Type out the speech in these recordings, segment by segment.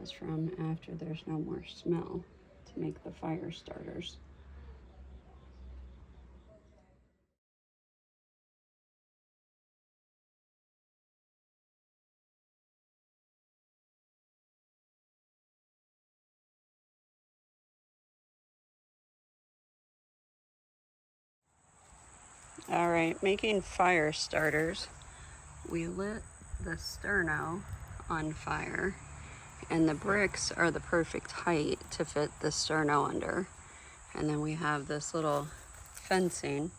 is from after there's no more smell to make the fire starters. All right, making fire starters. We lit the sterno on fire, and the bricks are the perfect height to fit the sterno under. And then we have this little fencing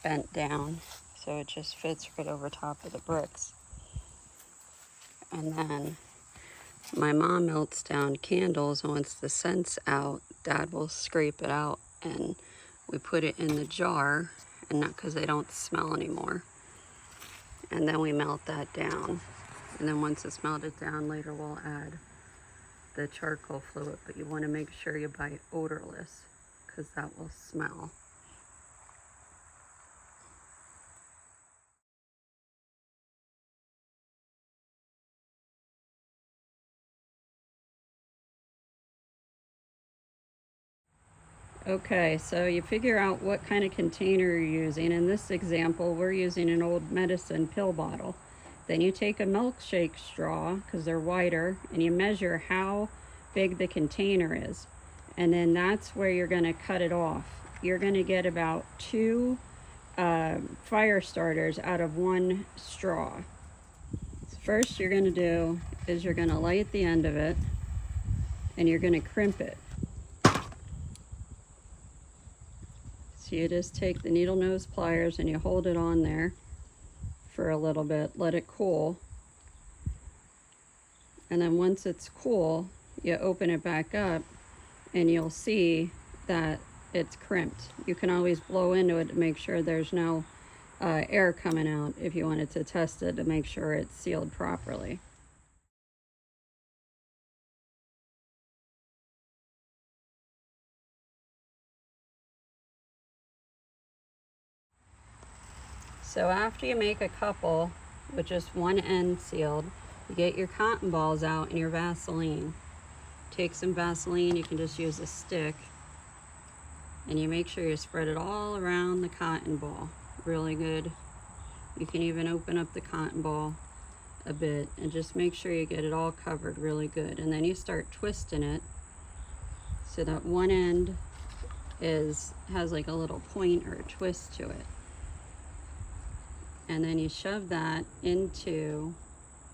bent down, so it just fits right over top of the bricks. And then my mom melts down candles, and once the scent's out, Dad will scrape it out, and we put it in the jar, and not because they don't smell anymore. And then we melt that down. And then once it's melted down, later we'll add the charcoal fluid, but you want to make sure you buy odorless because that will smell. Okay, so you figure out what kind of container you're using. In this example, we're using an old medicine pill bottle. Then you take a milkshake straw, because they're wider, and you measure how big the container is. And then that's where you're going to cut it off. You're going to get about 2 fire starters out of 1 straw. So first you're going to do is you're going to light the end of it, and you're going to crimp it. So you just take the needle nose pliers and you hold it on there for a little bit, let it cool. And then once it's cool, you open it back up and you'll see that it's crimped. You can always blow into it to make sure there's no air coming out if you wanted to test it to make sure it's sealed properly. So after you make a couple with just one end sealed, you get your cotton balls out and your Vaseline. Take some Vaseline, you can just use a stick, and you make sure you spread it all around the cotton ball really good. You can even open up the cotton ball a bit and just make sure you get it all covered really good. And then you start twisting it so that one end has like a little point or a twist to it. And then you shove that into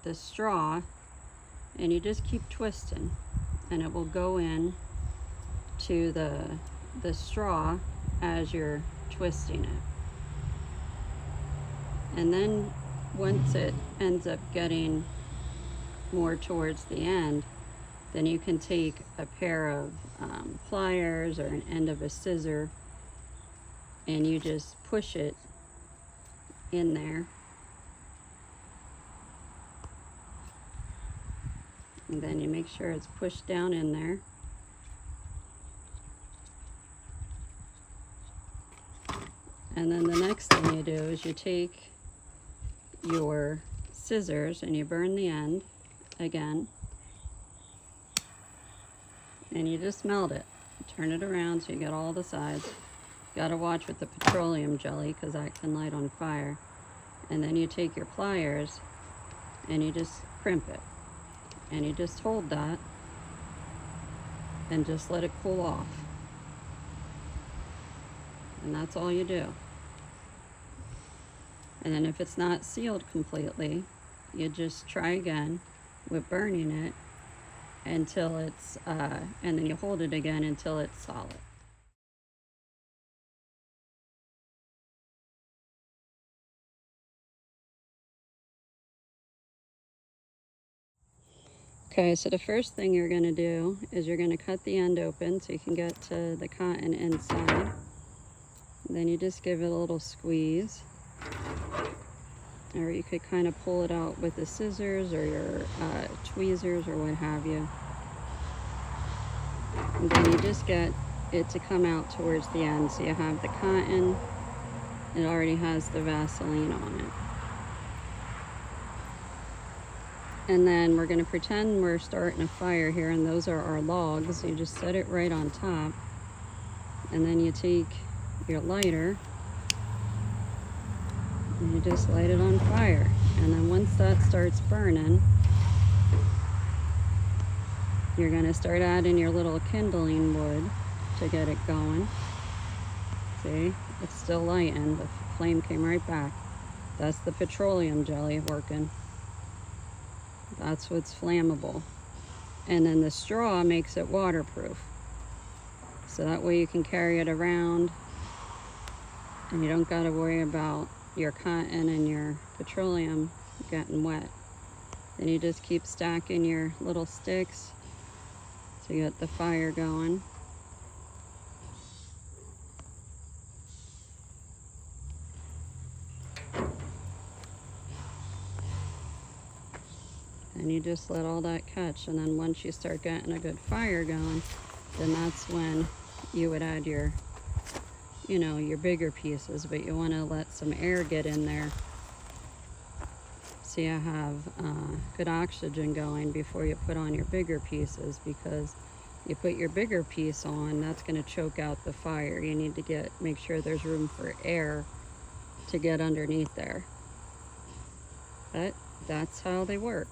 the straw and you just keep twisting, and it will go in to the straw as you're twisting it. And then once it ends up getting more towards the end, then you can take a pair of pliers or an end of a scissor and you just push it in there, and then you make sure it's pushed down in there. And then the next thing you do is you take your scissors and you burn the end again, and you just melt it. Turn it around so you get all the sides. You gotta watch with the petroleum jelly because that can light on fire. And then you take your pliers and you just crimp it, and you just hold that and just let it cool off. And that's all you do. And then if it's not sealed completely, you just try again with burning it until it's and then you hold it again until it's solid. Okay, so the first thing you're going to do is you're going to cut the end open so you can get to the cotton inside. And then you just give it a little squeeze, or you could kind of pull it out with the scissors or your tweezers or what have you. And then you just get it to come out towards the end. So you have the cotton, it already has the Vaseline on it. And then we're going to pretend we're starting a fire here, and those are our logs. You just set it right on top, and then you take your lighter and you just light it on fire. And then once that starts burning, you're going to start adding your little kindling wood to get it going. See, it's still lighting. The flame came right back. That's the petroleum jelly working. That's what's flammable. And then the straw makes it waterproof. So that way you can carry it around and you don't got to worry about your cotton and your petroleum getting wet. Then you just keep stacking your little sticks to get the fire going. And you just let all that catch, and then once you start getting a good fire going, then that's when you would add your, your bigger pieces, but you want to let some air get in there so you have good oxygen going before you put on your bigger pieces, because you put your bigger piece on, that's going to choke out the fire. You need to make sure there's room for air to get underneath there. But that's how they work.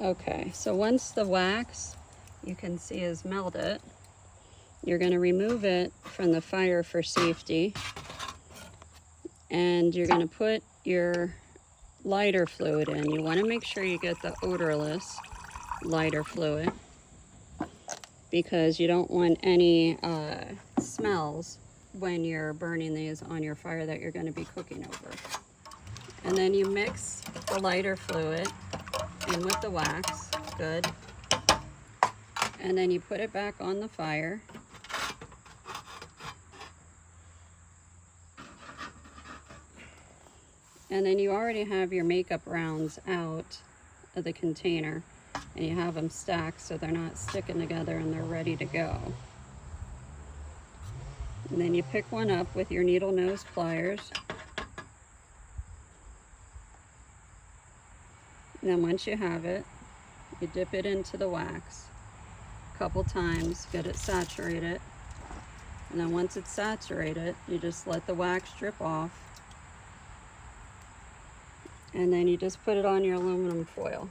Okay, so once the wax, you can see, is melted, you're going to remove it from the fire for safety, and you're going to put your lighter fluid in. You want to make sure you get the odorless lighter fluid, because you don't want any smells when you're burning these on your fire that you're going to be cooking over. And then you mix the lighter fluid in with the wax, good. And then you put it back on the fire. And then you already have your makeup rounds out of the container, and you have them stacked so they're not sticking together and they're ready to go. And then you pick one up with your needle nose pliers. And then once you have it, you dip it into the wax a couple times, get it saturated. And then once it's saturated, you just let the wax drip off. And then you just put it on your aluminum foil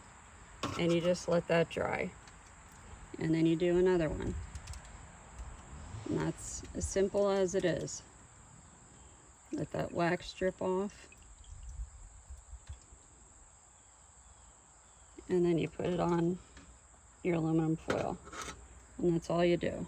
and you just let that dry. And then you do another one. And that's as simple as it is. Let that wax drip off. And then you put it on your aluminum foil. And that's all you do.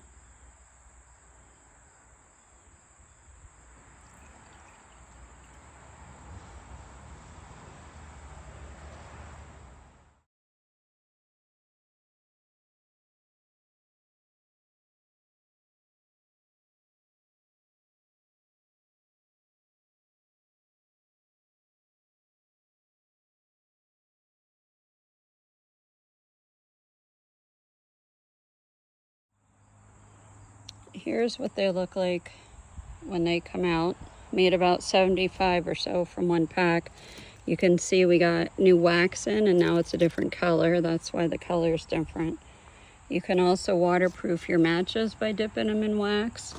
Here's what they look like when they come out. Made about 75 or so from one pack. You can see we got new wax in, and now it's a different color. That's why the color is different. You can also waterproof your matches by dipping them in wax.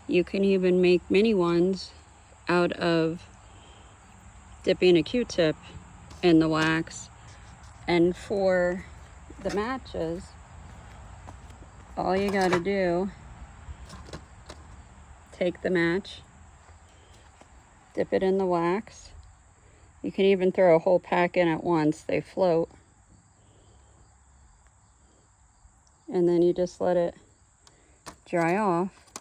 You can even make mini ones out of dipping a Q-tip in the wax. And for the matches, all you gotta do, take the match, dip it in the wax. You can even throw a whole pack in at once, they float. And then you just let it dry off,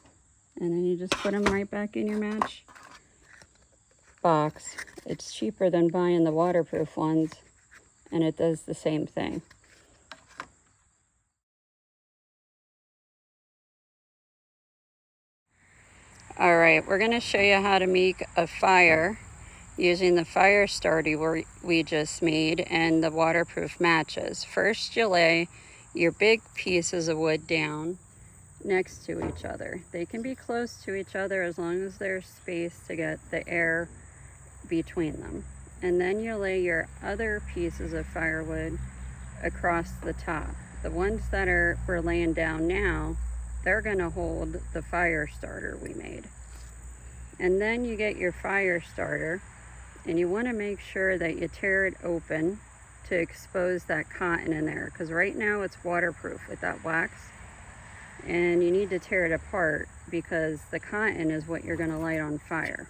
and then you just put them right back in your match box. It's cheaper than buying the waterproof ones, and it does the same thing. All right, we're gonna show you how to make a fire using the fire starter we just made and the waterproof matches. First, you lay your big pieces of wood down next to each other. They can be close to each other as long as there's space to get the air between them. And then you lay your other pieces of firewood across the top. The ones that we're laying down now, they're gonna hold the fire starter we made. And then you get your fire starter, and you want to make sure that you tear it open to expose that cotton in there, because right now it's waterproof with that wax, and you need to tear it apart because the cotton is what you're going to light on fire.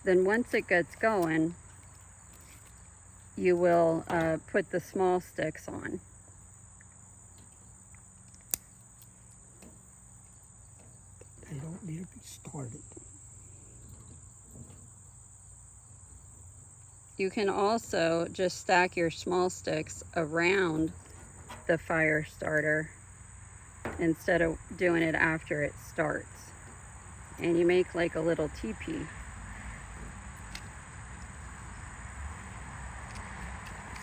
Then once it gets going, you will put the small sticks on. They don't need to be started. You can also just stack your small sticks around the fire starter instead of doing it after it starts. And you make like a little teepee.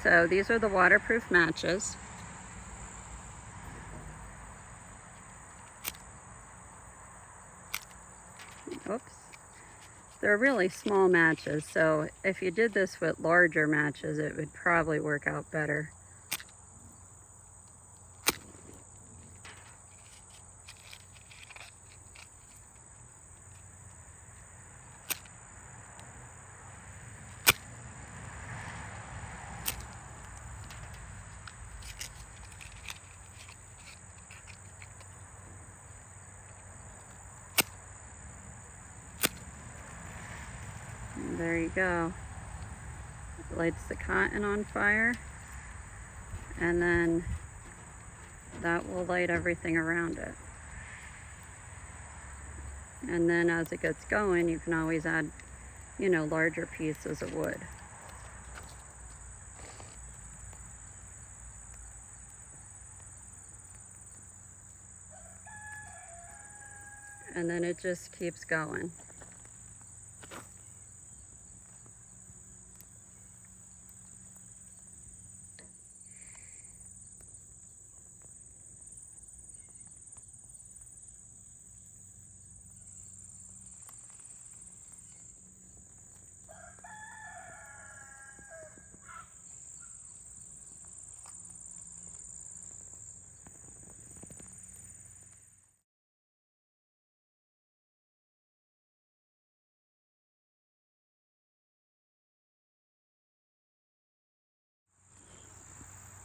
So these are the waterproof matches. Oops. They're really small matches, so if you did this with larger matches, it would probably work out better. And there you go. It lights the cotton on fire, and then that will light everything around it. And then as it gets going, you can always add, larger pieces of wood. And then it just keeps going.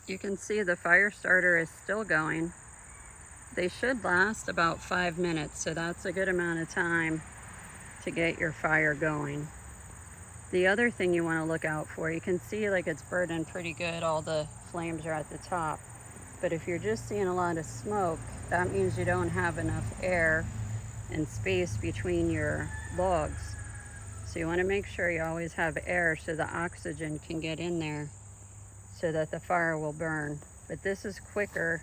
You can see the fire starter is still going. They should last about 5 minutes, so that's a good amount of time to get your fire going. The other thing you want to look out for, you can see like it's burning pretty good, all the flames are at the top. But if you're just seeing a lot of smoke, that means you don't have enough air and space between your logs. So you want to make sure you always have air so the oxygen can get in there so that the fire will burn. But this is quicker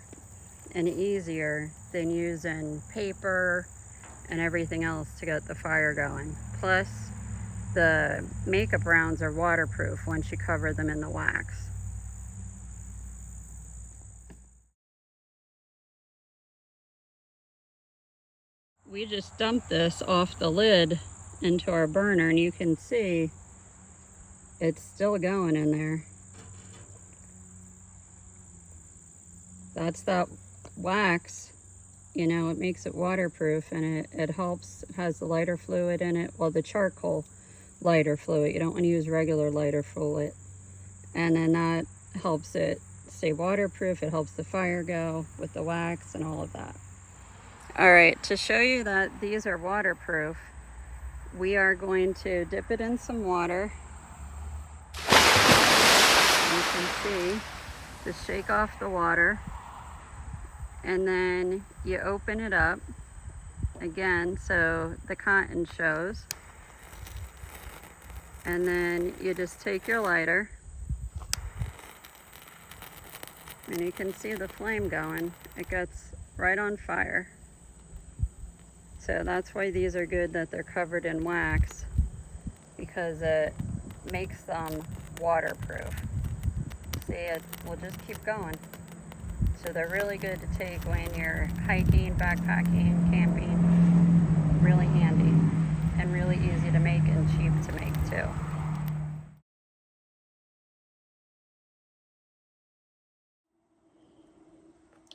and easier than using paper and everything else to get the fire going. Plus, the makeup rounds are waterproof once you cover them in the wax. We just dumped this off the lid into our burner, and you can see it's still going in there. That's that wax, it makes it waterproof, and it helps. It has the lighter fluid in it, well, the charcoal lighter fluid. You don't want to use regular lighter fluid. And then that helps it stay waterproof. It helps the fire go with the wax and all of that. All right, to show you that these are waterproof, we are going to dip it in some water. You can see, just shake off the water, and then you open it up again so the cotton shows. And then you just take your lighter, and you can see the flame going. It gets right on fire. So that's why these are good that they're covered in wax, because it makes them waterproof. See, it will just keep going. So they're really good to take when you're hiking, backpacking, camping. Really handy and really easy to make and cheap to make too.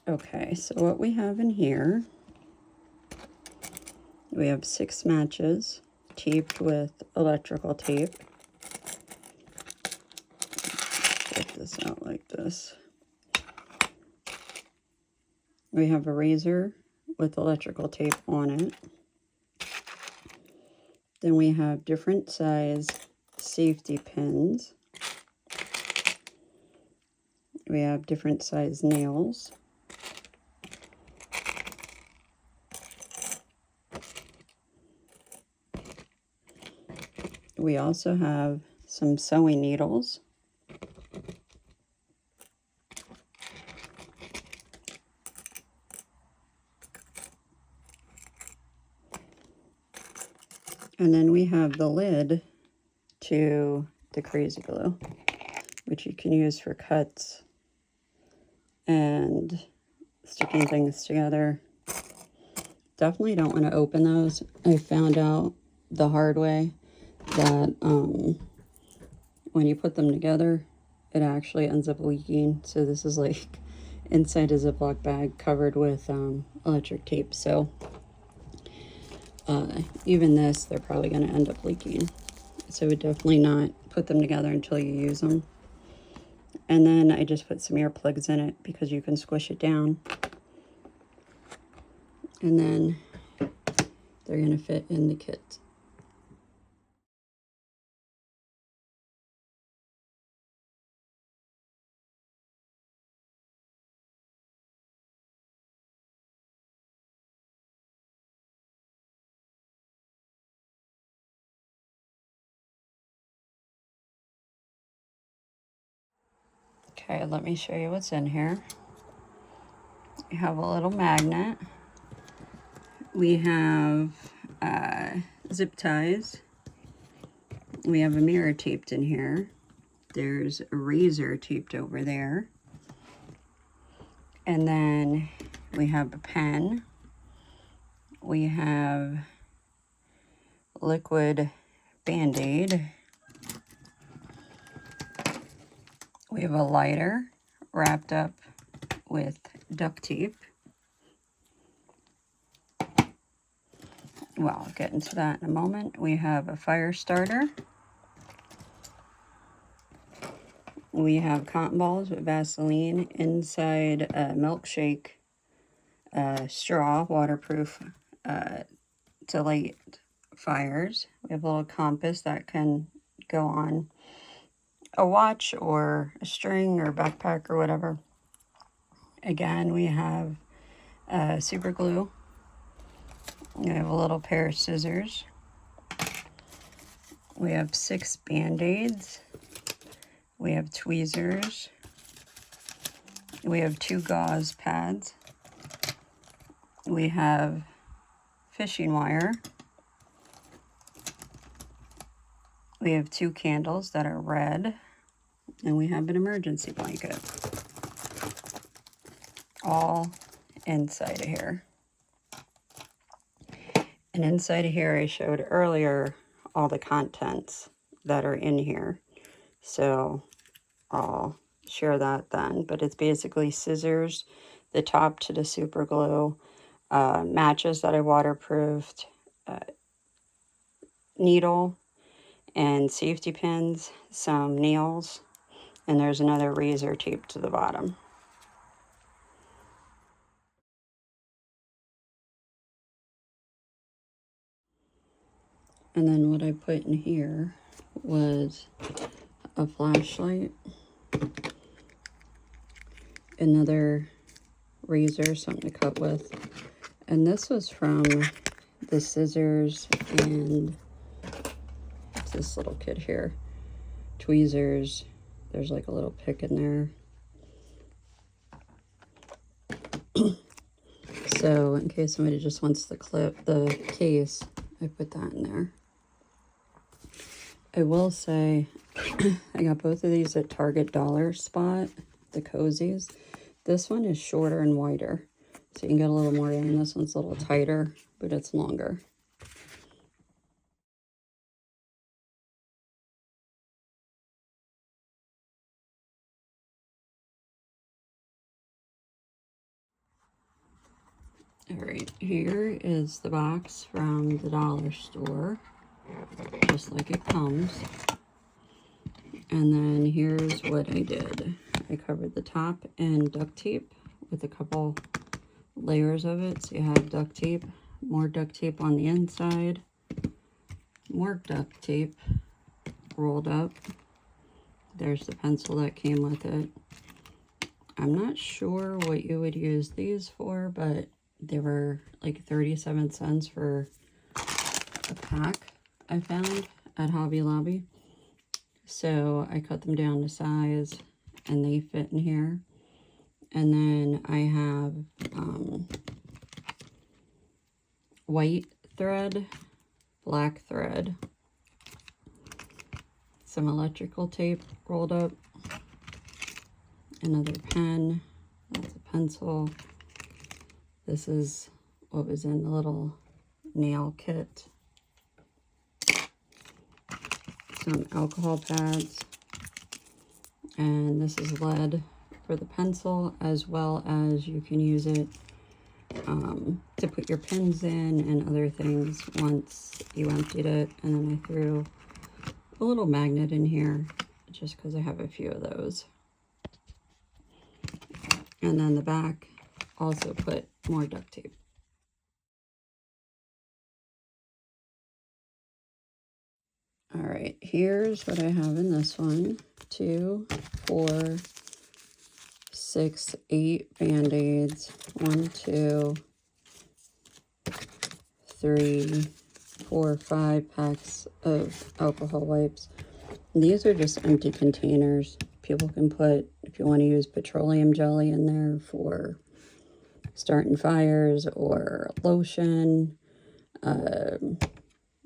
Okay, so what we have in here, we have 6 matches taped with electrical tape. Get this out like this. We have a razor with electrical tape on it. Then we have different size safety pins. We have different size nails. We also have some sewing needles. And then we have the lid to the crazy glue, which you can use for cuts and sticking things together. Definitely don't want to open those. I found out the hard way that when you put them together, it actually ends up leaking. So this is like inside a Ziploc bag covered with electric tape. So even this, they're probably going to end up leaking. So we definitely not put them together until you use them. And then I just put some earplugs in it because you can squish it down. And then they're going to fit in the kit. Okay, let me show you what's in here. We have a little magnet. We have zip ties. We have a mirror taped in here. There's a razor taped over there. And then we have a pen. We have liquid Band-Aid. We have a lighter wrapped up with duct tape. Well, I'll get into that in a moment. We have a fire starter. We have cotton balls with Vaseline inside a milkshake straw, waterproof, to light fires. We have a little compass that can go on a watch or a string or backpack or whatever. Again, we have super glue. We have a little pair of scissors. We have 6 Band-Aids. We have tweezers. We have 2 gauze pads. We have fishing wire. We have 2 candles that are red. And we have an emergency blanket. All inside of here. And inside of here, I showed earlier all the contents that are in here. So I'll share that then. But it's basically scissors, the top to the super glue, matches that I waterproofed, needle and safety pins, some nails, and there's another razor taped to the bottom. And then what I put in here was a flashlight, another razor, something to cut with, and this was from the scissors and it's this little kit here, tweezers. There's like a little pick in there. So in case somebody just wants the case, I put that in there. I will say, I got both of these at Target Dollar Spot, the cozies. This one is shorter and wider, so you can get a little more in. This one's a little tighter, but it's longer. All right, here is the box from the dollar store, just like it comes. And then here's what I did. I covered the top in duct tape with a couple layers of it. So you have duct tape, more duct tape on the inside, more duct tape rolled up. There's the pencil that came with it. I'm not sure what you would use these for, but they were like 37 cents for a pack I found at Hobby Lobby. So I cut them down to size and they fit in here. And then I have white thread, black thread, some electrical tape rolled up, another pen, that's a pencil. This is what was in the little nail kit. Some alcohol pads, and this is lead for the pencil, as well as you can use it to put your pins in and other things once you emptied it. And then I threw a little magnet in here just because I have a few of those. And then the back also put more duct tape. All right, here's what I have in this one. 2, 4, 6, 8 Band-Aids. 1, 2, 3, 4, 5 packs of alcohol wipes. These are just empty containers. People can put, if you want to use petroleum jelly in there for starting fires, or lotion,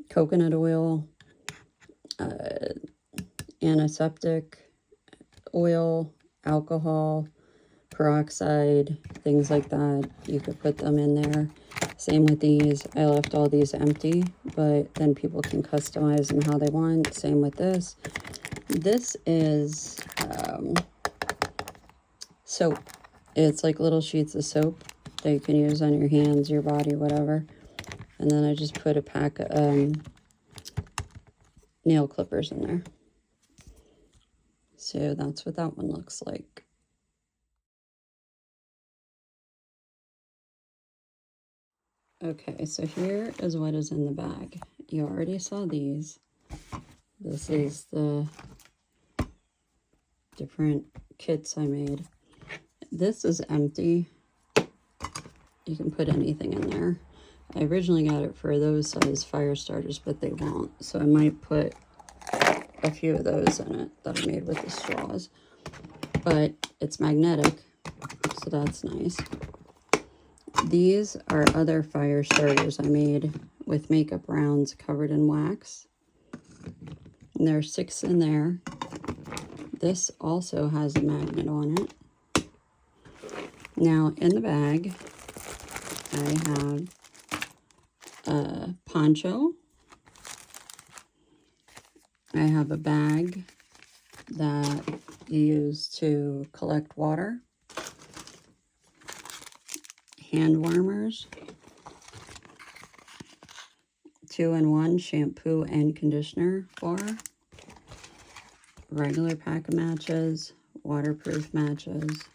coconut oil, antiseptic oil, alcohol, peroxide, things like that. You could put them in there. Same with these. I left all these empty, but then people can customize them how they want. Same with this. This is soap. It's like little sheets of soap that you can use on your hands, your body, whatever. And then I just put a pack of nail clippers in there. So that's what that one looks like. Okay, so here is what is in the bag. You already saw these. This is the different kits I made. This is empty. You can put anything in there. I originally got it for those size fire starters, but they won't. So I might put a few of those in it that I made with the straws. But it's magnetic, so that's nice. These are other fire starters I made with makeup rounds covered in wax. And there are 6 in there. This also has a magnet on it. Now in the bag, I have a poncho. I have a bag that you use to collect water. Hand warmers. 2-in-1 shampoo and conditioner bar. Regular pack of matches. Waterproof matches.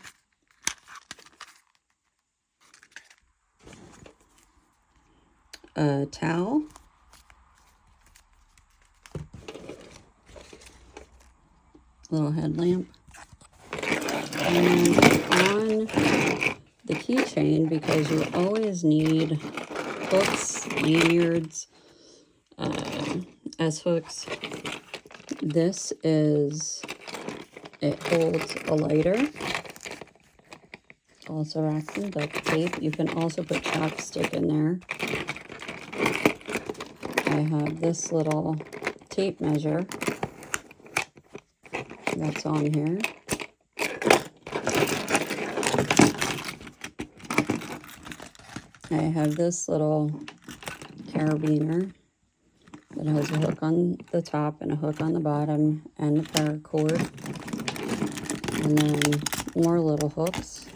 A towel. Little headlamp. And on the keychain, because you always need hooks, lanyards, S-hooks. This is, it holds a lighter, a also wrap some duct tape. You can also put chapstick in there. I have this little tape measure that's on here. I have this little carabiner that has a hook on the top and a hook on the bottom and a paracord. And then more little hooks.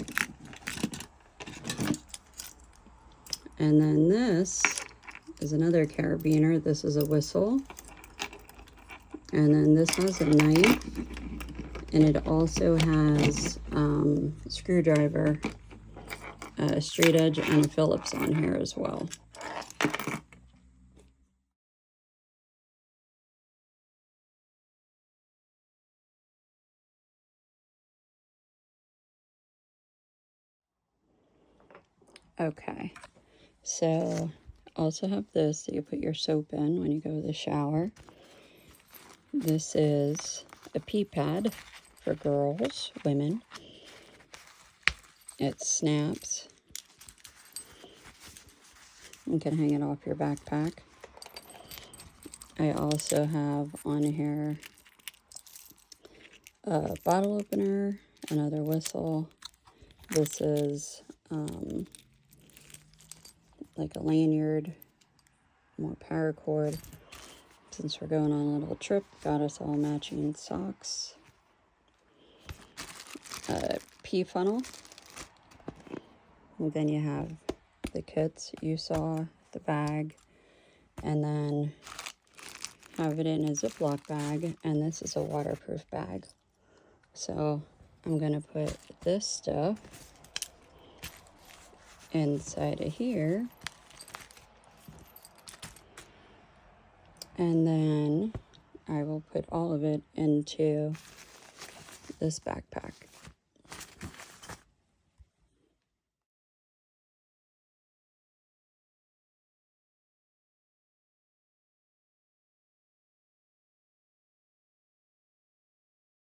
And then this is another carabiner. This is a whistle. And then this has a knife. And it also has screwdriver, a straight edge, and a Phillips on here as well. Okay, so also have this that you put your soap in when you go to the shower. This is a pee pad for girls, women. It snaps. You can hang it off your backpack. I also have on here a bottle opener, another whistle. This is like a lanyard, more paracord. Since we're going on a little trip, got us all matching socks. A pee funnel. And then you have the kits you saw, the bag, and then have it in a Ziploc bag, and this is a waterproof bag. So I'm gonna put this stuff inside of here, and then I will put all of it into this backpack.